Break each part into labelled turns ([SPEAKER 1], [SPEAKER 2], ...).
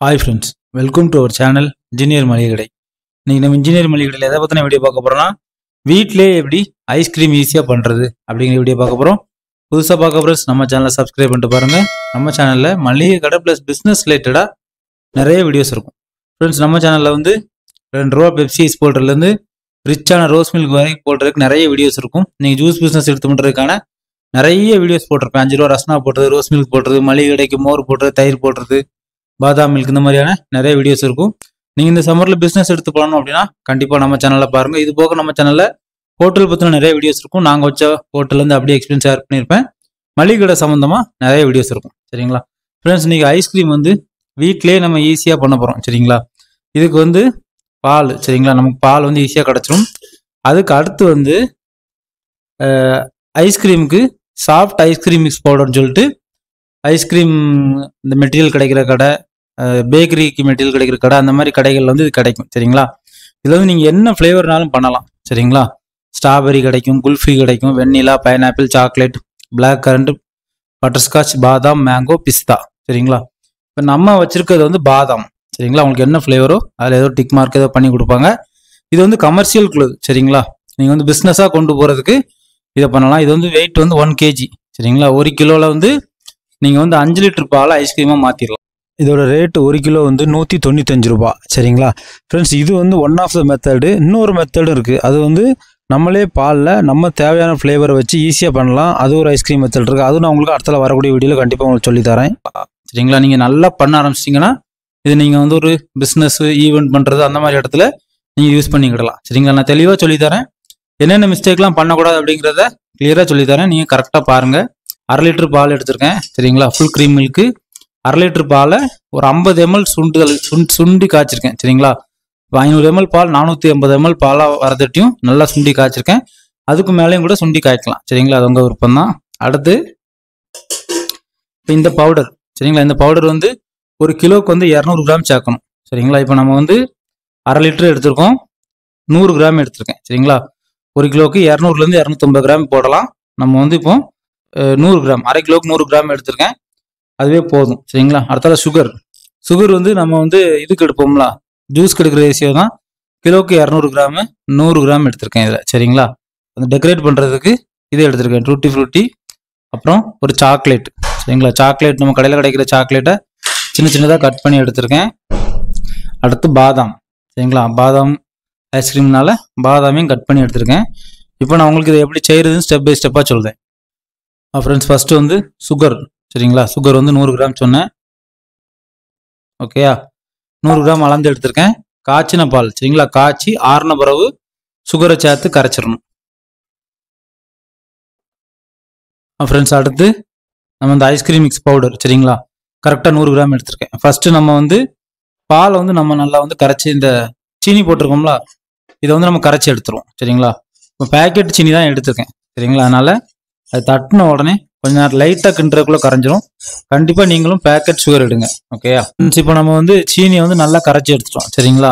[SPEAKER 1] Hi friends, welcome to our channel Engineer Maligadai. இன்னைக்கு நம்ம engineer மளிகைடையில் எதை பற்றின வீடியோ பார்க்க போகிறோம்னா வீட்டிலே எப்படி ஐஸ்கிரீம் ஈஸியாக பண்ணுறது அப்படிங்கிற வீடியோ பார்க்க போகிறோம். புதுசாக பார்க்க ஃப்ரெண்ட்ஸ் நம்ம சேனலை சப்ஸ்கிரைப் பண்ணிட்டு பாருங்கள். நம்ம சேனலில் மளிகை கடை ப்ளஸ் பிஸ்னஸ் ரிலேட்டடாக நிறைய வீடியோஸ் இருக்கும். ஃப்ரெண்ட்ஸ் நம்ம சேனலில் வந்து ₹2 பெப்சி ஐஸ் போடுறதுலேருந்து ரிச்சான ரோஸ் மில்க் வரைக்கும் போடுறதுக்கு நிறைய வீடியோஸ் இருக்கும். நீங்கள் ஜூஸ் பிஸ்னஸ் எடுத்து பண்ணுறதுக்கான நிறைய வீடியோஸ் போட்டிருப்பேன். ₹5 ரஸ்னா போடுறது, ரோஸ் மில்க் போடுறது, மளிகை கடைக்கு மோர் போடுறது, தயிர் போடுறது, பாதாம் மில்க், இந்த மாதிரியான நிறைய வீடியோஸ் இருக்கும். நீங்கள் இந்த சம்மரில் பிஸ்னஸ் எடுத்து போகணும் அப்படின்னா கண்டிப்பாக நம்ம சேனலில் பாருங்கள். இது போக நம்ம சேனலில் ஹோட்டல் பற்றின நிறைய வீடியோஸ் இருக்கும். நாங்கள் வச்ச ஹோட்டல்லேருந்து அப்படியே எக்ஸ்பீரியன்ஸ் ஷேர் பண்ணியிருப்பேன். மளிகை கடை சம்மந்தமாக நிறைய வீடியோஸ் இருக்கும். சரிங்களா ஃப்ரெண்ட்ஸ், இன்றைக்கி ஐஸ்கிரீம் வந்து வீட்டிலே நம்ம ஈஸியாக பண்ண போகிறோம். சரிங்களா, இதுக்கு வந்து பால், சரிங்களா, நமக்கு பால் வந்து ஈஸியாக கிடச்சிரும். அதுக்கு அடுத்து வந்து ஐஸ்கிரீமுக்கு சாஃப்ட் ஐஸ்கிரீம் மிக்ஸ் பவுடர்னு சொல்லிட்டு ஐஸ்கிரீம் இந்த மெட்டீரியல் கிடைக்கிற கடை, பேக்கரிக்கு மெட்டீரியல் கிடைக்கிற கடை, அந்த மாதிரி கடைகளில் வந்து இது கிடைக்கும். சரிங்களா, இதில் வந்து நீங்கள் என்ன ஃப்ளேவர்னாலும் பண்ணலாம். சரிங்களா, ஸ்ட்ராபெரி கிடைக்கும், குல்ஃபி கிடைக்கும், vanilla, pineapple, chocolate, black currant, butterscotch, பாதாம், மேங்கோ, பிஸ்தா. சரிங்களா, இப்போ நம்ம வச்சுருக்கிறது வந்து பாதாம். சரிங்களா, உங்களுக்கு என்ன ஃப்ளேவரோ அதில் ஏதோ டிக் மார்க் ஏதோ பண்ணி கொடுப்பாங்க. இது வந்து கமர்ஷியல் குளோத். சரிங்களா, நீங்கள் வந்து பிஸ்னஸாக கொண்டு போகிறதுக்கு இதை பண்ணலாம். இது வந்து வெயிட் வந்து 1 kg. சரிங்களா, 1 கிலோவில் வந்து நீங்கள் வந்து 5 லிட்டர் பாலை ஐஸ்கிரீமாக மாற்றிடலாம். இதோட ரேட்டு 1 கிலோ வந்து ₹195. சரிங்களா ஃப்ரெண்ட்ஸ், இது வந்து ஒன் ஆஃப் த மெத்தடு. இன்னொரு மெத்தடும் இருக்குது. அது வந்து நம்மளே பாலில் நம்ம தேவையான ஃப்ளேவரை வச்சு ஈஸியாக பண்ணலாம். அது ஒரு ஐஸ்கிரீம் மெத்தட் இருக்குது. அதுவும் நான் உங்களுக்கு அடுத்த வரக்கூடிய வீடியோவில் கண்டிப்பாக உங்களுக்கு சொல்லித்தரேன். சரிங்களா, நீங்கள் நல்லா பண்ண ஆரம்பிச்சிட்டிங்கன்னா இது நீங்கள் வந்து ஒரு பிஸ்னஸ்ஸு, ஈவெண்ட் பண்ணுறது, அந்த மாதிரி இடத்துல நீங்கள் யூஸ் பண்ணிக்கிடலாம். சரிங்களா, நான் தெளிவாக சொல்லித்தரேன். என்னென்ன மிஸ்டேக்லாம் பண்ணக்கூடாது அப்படிங்கிறத கிளியராக சொல்லித்தரேன். நீங்கள் கரெக்டாக பாருங்கள். 1/2 லிட்டர் பால் எடுத்திருக்கேன். சரிங்களா, ஃபுல் க்ரீம் மில்க்கு 1/2 லிட்டர் பாலை ஒரு 50 ml சுண்டி காய்ச்சிருக்கேன். சரிங்களா, 500 ml பால் 450 ml பாலாக வரதட்டியும் நல்லா சுண்டி காய்ச்சிருக்கேன். அதுக்கு மேலேயும் கூட சுண்டி காய்க்கலாம். சரிங்களா, அது உங்கள் விருப்பம் தான். அடுத்து இப்போ இந்த பவுடர். சரிங்களா, இந்த பவுடர் வந்து 1 கிலோவுக்கு வந்து 200 கிராம் சேர்க்கணும். சரிங்களா, இப்போ நம்ம வந்து 1/2 லிட்டர் எடுத்திருக்கோம், 100 கிராம் எடுத்திருக்கேன். சரிங்களா, 1 கிலோவுக்கு 200லேருந்து 250 கிராம் போடலாம். நம்ம வந்து இப்போ 100 கிராம், 1/2 கிலோவுக்கு 100 கிராம் எடுத்திருக்கேன். அதுவே போதும். சரிங்களா, அடுத்தால சுகர் வந்து நம்ம வந்து இதுக்கு எடுப்போம்ல, ஜூஸ்க்கு எடுக்கிற ரேஷியோ தான். கிலோவுக்கு 200 கிராமு, 100 கிராம் எடுத்திருக்கேன் இதில். சரிங்களா, அந்த டெக்கரேட் பண்ணுறதுக்கு இதை எடுத்திருக்கேன். டூட்டி ஃப்ரூட்டி, அப்புறம் ஒரு சாக்லேட். சரிங்களா, சாக்லேட் நம்ம கடையில் கிடைக்கிற சாக்லேட்டை சின்ன சின்னதாக கட் பண்ணி எடுத்திருக்கேன். அடுத்து பாதாம். சரிங்களா, பாதாம் ஐஸ்கிரீம்னால பாதாமையும் கட் பண்ணி எடுத்திருக்கேன். இப்போ நான் உங்களுக்கு இதை எப்படி செய்கிறதுன்னு ஸ்டெப் பை ஸ்டெப்பாக சொல்கிறேன். ஃப்ரெண்ட்ஸ், ஃபஸ்ட்டு வந்து சுகர். சரிங்களா, சுகர் வந்து 100 கிராம் சொன்னேன். ஓகேயா, 100 கிராம் அளந்து எடுத்திருக்கேன். காய்ச்சின பால். சரிங்களா, காய்ச்சி ஆறின பிறகு சுகரை சேர்த்து கரைச்சிடணும். ஃப்ரெண்ட்ஸ், அடுத்து நம்ம இந்த ஐஸ்கிரீம் மிக்ஸ் பவுடர். சரிங்களா, கரெக்டாக 100 கிராம் எடுத்திருக்கேன். ஃபஸ்ட்டு நம்ம வந்து பாலை வந்து நம்ம நல்லா வந்து கரைச்சி, இந்த சீனி போட்டிருக்கோம்ல, இதை வந்து நம்ம கரைச்சி எடுத்துருவோம். சரிங்களா, இப்போ பேக்கெட் சீனி தான் எடுத்திருக்கேன். சரிங்களா, அதனால் அது தட்டின உடனே கொஞ்ச நேரம் லைட்டாக கிண்டுறதுக்குள்ளே கரைஞ்சிரும். கண்டிப்பாக நீங்களும் பேக்கெட் சுகர் எடுங்க. ஓகேயா, இப்போ நம்ம வந்து சீனியை வந்து நல்லா கரைச்சி எடுத்துட்டோம். சரிங்களா,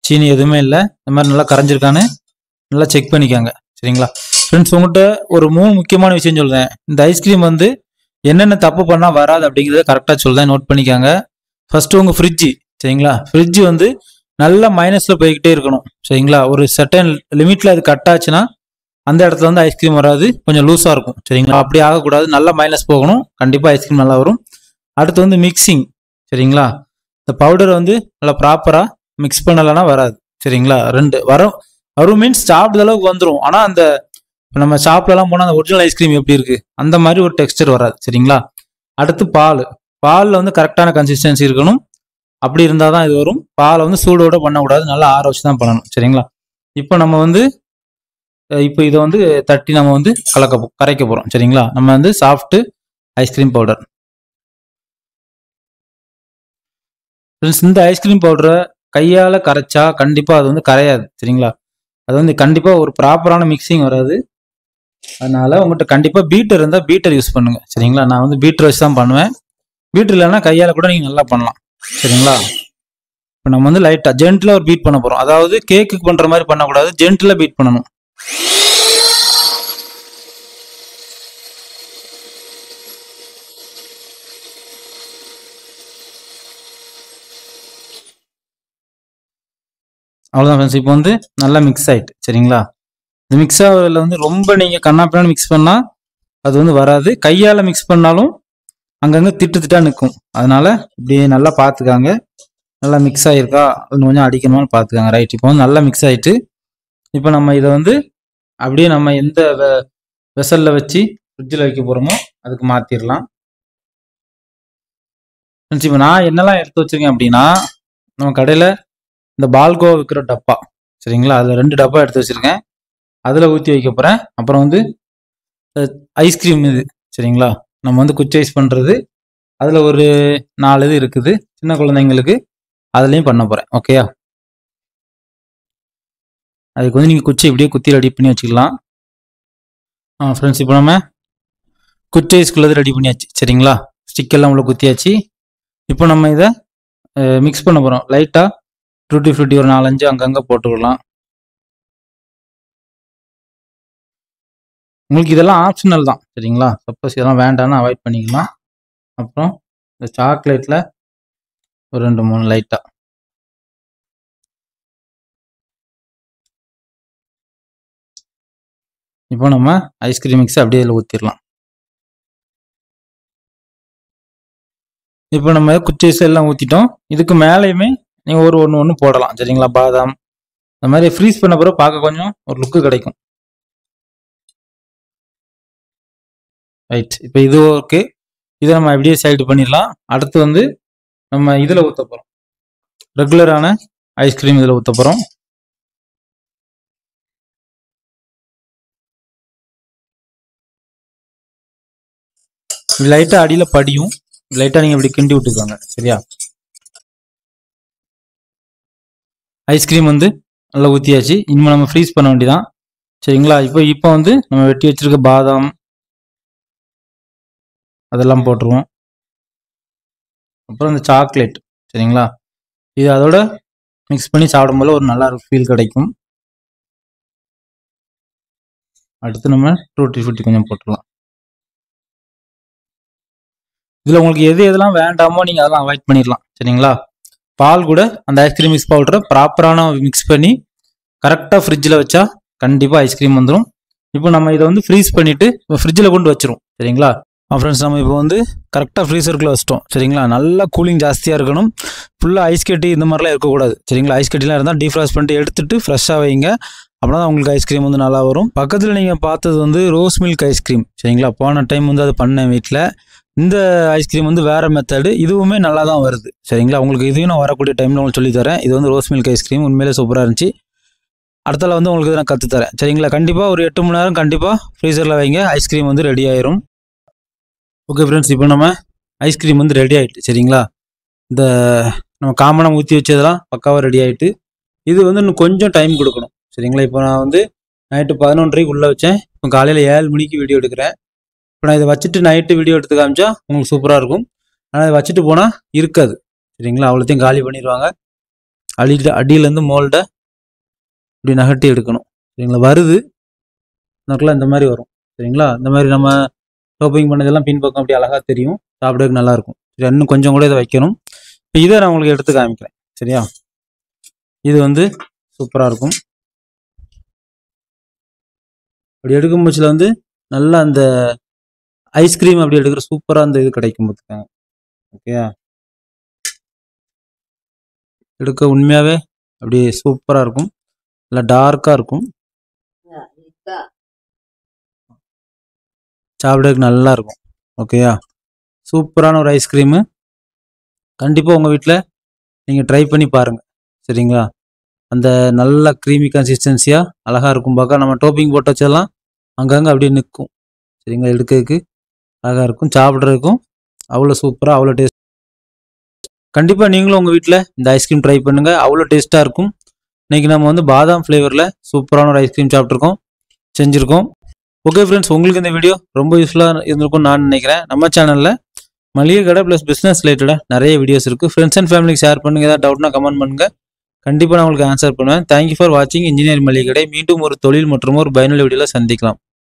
[SPEAKER 1] சீனி எதுவுமே இல்லை, இந்த மாதிரி நல்லா கரைஞ்சிருக்கான்னு நல்லா செக் பண்ணிக்காங்க. சரிங்களா ஃப்ரெண்ட்ஸ், உங்கள்கிட்ட ஒரு 3 முக்கியமான விஷயம் சொல்கிறேன். இந்த ஐஸ்கிரீம் வந்து என்னென்ன தப்பு பண்ணால் வராது அப்படிங்கிறத கரெக்டாக சொல்கிறேன், நோட் பண்ணிக்காங்க. ஃபஸ்ட்டு உங்கள் ஃப்ரிட்ஜு. சரிங்களா, ஃப்ரிட்ஜு வந்து நல்லா மைனஸில் போய்கிட்டே இருக்கணும். சரிங்களா, ஒரு சர்டன் லிமிட்டில் அது கட் ஆச்சுன்னா அந்த இடத்துல வந்து ஐஸ்கிரீம் வராது, கொஞ்சம் லூஸாக இருக்கும். சரிங்களா, அப்படி ஆகக்கூடாது, நல்லா மைனஸ் போகணும், கண்டிப்பாக ஐஸ்கிரீம் நல்லா வரும். அடுத்து வந்து மிக்சிங். சரிங்களா, இந்த பவுடரை வந்து நல்லா ப்ராப்பராக மிக்ஸ் பண்ணலைன்னா வராது. சரிங்களா, 2 வரும் மீன்ஸ் சாப்பிட்ற அளவுக்கு வந்துடும். ஆனால் அந்த நம்ம ஷாப்லலாம் போனால் அந்த ஒரிஜினல் ஐஸ்கிரீம் எப்படி இருக்குது அந்த மாதிரி ஒரு டெக்ஸ்டர் வராது. சரிங்களா, அடுத்து பாலில் வந்து கரெக்டான கன்சிஸ்டன்சி இருக்கணும். அப்படி இருந்தால் தான் இது வரும். பாலை வந்து சூடோடு பண்ணக்கூடாது, நல்லா ஆற வச்சு தான் பண்ணணும். சரிங்களா, இப்போ இதை வந்து தட்டி நம்ம வந்து கரைக்க போகிறோம். சரிங்களா, நம்ம வந்து சாஃப்ட்டு ஐஸ்கிரீம் பவுடர். இந்த ஐஸ்கிரீம் பவுடரை கையால் கரைச்சா கண்டிப்பாக அது வந்து கரையாது. சரிங்களா, அது வந்து கண்டிப்பாக ஒரு ப்ராப்பரான மிக்சிங் வராது. அதனால் உங்கள்கிட்ட கண்டிப்பாக பீட்டர் இருந்தால் பீட்டர் யூஸ் பண்ணுங்கள். சரிங்களா, நான் வந்து பீட்டர் வச்சு தான் பண்ணுவேன். பீட்டர் இல்லைன்னா கையால் கூட நீங்கள் நல்லா பண்ணலாம். சரிங்களா, இப்போ நம்ம வந்து லைட்டாக ஜென்டிலாக ஒரு பீட் பண்ண போகிறோம். அதாவது கேக்குக்கு பண்ணுற மாதிரி பண்ணக்கூடாது, ஜென்டிலாக பீட் பண்ணணும். அவ்வளோதான் ஃப்ரெண்ட்ஸ். இப்போ வந்து நல்லா மிக்ஸ் ஆயிட்டு சரிங்களா. இந்த மிக்ஸ் ஆகிறதுல வந்து ரொம்ப நீங்கள் கண்ணாப்பின்னு மிக்ஸ் பண்ணால் அது வந்து வராது. கையால் மிக்ஸ் பண்ணாலும் அங்கங்கே திட்டு திட்டா நிற்கும். அதனால இப்படி நல்லா பார்த்துக்காங்க. நல்லா மிக்ஸ் ஆகிருக்கா இன்னும் கொஞ்சம் அடிக்கணுமான்னு பார்த்துக்காங்க. ரைட், இப்போ வந்து நல்லா மிக்ஸ் ஆகிட்டு இப்போ நம்ம இதை வந்து அப்படியே நம்ம எந்த வெசலில் வச்சு ஃப்ரிட்ஜில் வைக்க போகிறோமோ அதுக்கு மாற்றிடலாம். ஃப்ரெண்ட்ஸ் இப்போ நான் என்னெல்லாம் எடுத்து வச்சுருக்கேன் அப்படின்னா, நம்ம கடையில் இந்த பால்கோவா விற்கிற டப்பா சரிங்களா, அதில் 2 டப்பா எடுத்து வச்சுருக்கேன். அதில் ஊற்றி வைக்க போகிறேன். அப்புறம் வந்து ஐஸ்கிரீம் இது சரிங்களா, நம்ம வந்து குச்சி ஐஸ் பண்ணுறது அதில் ஒரு 4 இது இருக்குது சின்ன குழந்தைங்களுக்கு, அதுலேயும் பண்ண போகிறேன். ஓகேயா, அதுக்கு வந்து நீங்கள் குச்சி இப்படியே குத்தி ரெடி பண்ணி வச்சுக்கலாம். ஃப்ரெண்ட்ஸ் இப்போ நம்ம குச்சி ஐஸ்குள்ளது ரெடி பண்ணியாச்சு சரிங்களா. ஸ்டிக்கெல்லாம் உள்ள குத்தியாச்சு. இப்போ நம்ம இதை மிக்ஸ் பண்ண போகிறோம். லைட்டாக டூட்டி ஃப்ரூட்டி ஒரு 4-5 அங்கங்கே போட்டுக்கலாம். உங்களுக்கு இதெல்லாம் ஆப்ஷனல் தான் சரிங்களா. சப்போஸ் இதெல்லாம் வேண்டாம்னு அவாய்ட் பண்ணிக்கலாம். அப்புறம் இந்த சாக்லேட்டில் ஒரு 2-3 லைட்டாக. இப்போ நம்ம ஐஸ்கிரீம் மிக்ஸ் அப்படியே இதில் ஊற்றிடலாம். இப்போ நம்ம குச்சி ஐஸ் எல்லாம் ஊற்றிட்டோம். இதுக்கு மேலேயுமே நீங்கள் ஒன்று போடலாம் சரிங்களா. பாதாம் இந்த மாதிரி ஃப்ரீஸ் பண்ண பிறகு பார்க்க கொஞ்சம் ஒரு லுக்கு கிடைக்கும். ரைட், இப்போ இது ஓகே. இதை நம்ம அப்படியே சைடு பண்ணிடலாம். அடுத்து வந்து நம்ம இதில் ஊற்ற போகிறோம். ரெகுலரான ஐஸ்கிரீம் இதில் ஊற்ற போகிறோம். லைட்டாக அடியில் படியும், லைட்டாக நீங்கள் இப்படி கிண்டி விட்டுக்கோங்க சரியா. ஐஸ்கிரீம் வந்து நல்லா ஊற்றியாச்சு. இனிமேல் நம்ம ஃப்ரீஸ் பண்ண வேண்டியதான் சரிங்களா. இப்போ வந்து நம்ம வெட்டி வச்சிருக்க பாதாம் அதெல்லாம் போட்டுருவோம். அப்புறம் இந்த சாக்லேட் சரிங்களா, இது அதோட மிக்ஸ் பண்ணி சாப்பிடும்போது ஒரு நல்லா ஃபீல் கிடைக்கும். அடுத்து நம்ம டூட்டி ஃப்ரூட்டி கொஞ்சம் போட்டுடலாம். இதில் உங்களுக்கு எதெல்லாம் வேண்டாமோ நீங்கள் அதெல்லாம் அவாய்ட் பண்ணிடலாம் சரிங்களா. பால் கூட அந்த ஐஸ்கிரீம் மிக்ஸ் பவுடரை ப்ராப்பரான மிக்ஸ் பண்ணி கரெக்டாக ஃப்ரிட்ஜில் வச்சா கண்டிப்பாக ஐஸ்கிரீம் வந்துடும். இப்போ நம்ம இதை வந்து ஃப்ரீஸ் பண்ணிவிட்டு ஃப்ரிட்ஜில் கொண்டு வச்சிரும் சரிங்களா. ஃப்ரெண்ட்ஸ் நம்ம இப்போ வந்து கரெக்டாக ஃப்ரீசருக்குள்ளே வச்சிட்டோம் சரிங்களா. நல்லா கூலிங் ஜாஸ்தியாக இருக்கணும். ஃபுல்லாக ஐஸ் கட்டி இந்த மாதிரிலாம் இருக்கக்கூடாது சரிங்களா. ஐஸ் கட்டிலாம் இருந்தால் டீஃப்ராஸ்ட் பண்ணிட்டு எடுத்துட்டு ஃப்ரெஷ்ஷாக வைங்க. அப்படின்னா தான் உங்களுக்கு ஐஸ்கிரீம் வந்து நல்லா வரும். பக்கத்தில் நீங்கள் பார்த்தது வந்து ரோஸ் மில்க் ஐஸ்கிரீம் சரிங்களா. போன டைம் வந்து அது பண்ணேன் வீட்டில். இந்த ஐஸ்கிரீம் வந்து வேறு மெத்தடு, இதுவுமே நல்லா தான் வருது சரிங்களா. உங்களுக்கு இதையும் நான் வரக்கூடிய டைமில் உங்களுக்கு சொல்லித்தரேன். இது வந்து ரோஸ் மில்க் ஐஸ்கிரீம் உண்மையிலே சூப்பராக இருந்துச்சு. அடுத்தால வந்து உங்களுக்கு நான் கற்றுத்தரேன் சரிங்களா. கண்டிப்பாக ஒரு 8 மணி நேரம் கண்டிப்பாக ஃப்ரீசரில் வைங்க, ஐஸ்கிரீம் வந்து ரெடி ஆயிரும். ஓகே ஃப்ரெண்ட்ஸ், இப்போ நம்ம ஐஸ்கிரீம் வந்து ரெடி ஆகிட்டு சரிங்களா. இந்த நம்ம காமனாக ஊற்றி வச்சதெல்லாம் பக்காவாக ரெடி ஆகிட்டு. இது வந்து இன்னும் கொஞ்சம் டைம் கொடுக்கணும் சரிங்களா. இப்போ நான் வந்து நைட்டு 11:30க்கு உள்ளே வச்சேன். இப்போ காலையில் 7 மணிக்கு வீடியோ எடுக்கிறேன். இப்போ நான் இதை வச்சுட்டு நைட்டு வீடியோ எடுத்து காமிச்சா உங்களுக்கு சூப்பராக இருக்கும். ஆனால் இதை வச்சுட்டு போனால் இருக்காது சரிங்களா. அவ்வளோத்தையும் காலி பண்ணிடுவாங்க. அடியிலேருந்து மோல்டை இப்படி நகட்டி எடுக்கணும் சரிங்களா. வருது நமக்குலாம் இந்த மாதிரி வரும் சரிங்களா. இந்த மாதிரி நம்ம ஷாப்பிங் பண்ணதெல்லாம் பின்பக்கம் அப்படி அழகாக தெரியும், சாப்பிடறதுக்கு நல்லாயிருக்கும் சரி. இன்னும் கொஞ்சம் கூட இதை வைக்கணும். இப்போ இதை நான் உங்களுக்கு எடுத்து காமிக்கிறேன் சரியா. இது வந்து சூப்பராக இருக்கும். அப்படி எடுக்கும் பட்சத்தில் வந்து நல்லா அந்த ஐஸ்கிரீம் அப்படி எடுக்கிற சூப்பராக அந்த இது கிடைக்கும் பார்த்துக்காங்க. ஓகேயா, எடுக்க உண்மையாகவே அப்படி சூப்பராக இருக்கும். நல்லா டார்க்காக இருக்கும், சாப்பிடறதுக்கு நல்லா இருக்கும். ஓகேயா, சூப்பரான ஒரு ஐஸ்கிரீமு. கண்டிப்பாக உங்கள் வீட்டில் நீங்கள் ட்ரை பண்ணி பாருங்கள் சரிங்களா. அந்த நல்ல க்ரீமி கன்சிஸ்டன்சியாக அழகாக இருக்கும். பார்க்க நம்ம டோப்பிங் போட்டு வச்சதெல்லாம் அங்கங்கே அப்படியே நிற்கும் சரிங்களா. எடுக்கிறதுக்கு அழகாக இருக்கும், சாப்பிட்றதுக்கும் அவ்வளோ சூப்பராக அவ்வளோ டேஸ்ட். கண்டிப்பாக நீங்களும் உங்கள் வீட்டில் இந்த ஐஸ்கிரீம் ட்ரை பண்ணுங்கள், அவ்வளோ டேஸ்ட்டாக இருக்கும். இன்றைக்கி நம்ம வந்து பாதாம் ஃப்ளேவரில் சூப்பரான ஒரு ஐஸ்கிரீம் சாப்பிட்ருக்கோம், செஞ்சுருக்கோம். ஓகே ஃப்ரெண்ட்ஸ், உங்களுக்கு இந்த வீடியோ ரொம்ப யூஸ்ஃபுல்லாக இருந்திருக்கும்னு நான் நினைக்கிறேன். நம்ம சேனலில் மளிகை கடை ப்ளஸ் பிஸ்னஸ் ரிலேட்டடாக நிறைய வீடியோஸ் இருக்குது. ஃப்ரெண்ட்ஸ் அண்ட் ஃபேமிலிக்கு ஷேர் பண்ணுங்கள். ஏதாவது டவுட்னா கமெண்ட் பண்ணுங்கள், கண்டிப்பாக நான் உங்களுக்கு ஆன்சர் பண்ணுவேன். தேங்க்யூ ஃபார் வாட்சிங் இன்ஜினியர் மளிகை கடை. மீண்டும் ஒரு தொழில் மற்றும் ஒரு பயனுள்ள வீடியோவில் சந்திக்கலாம்.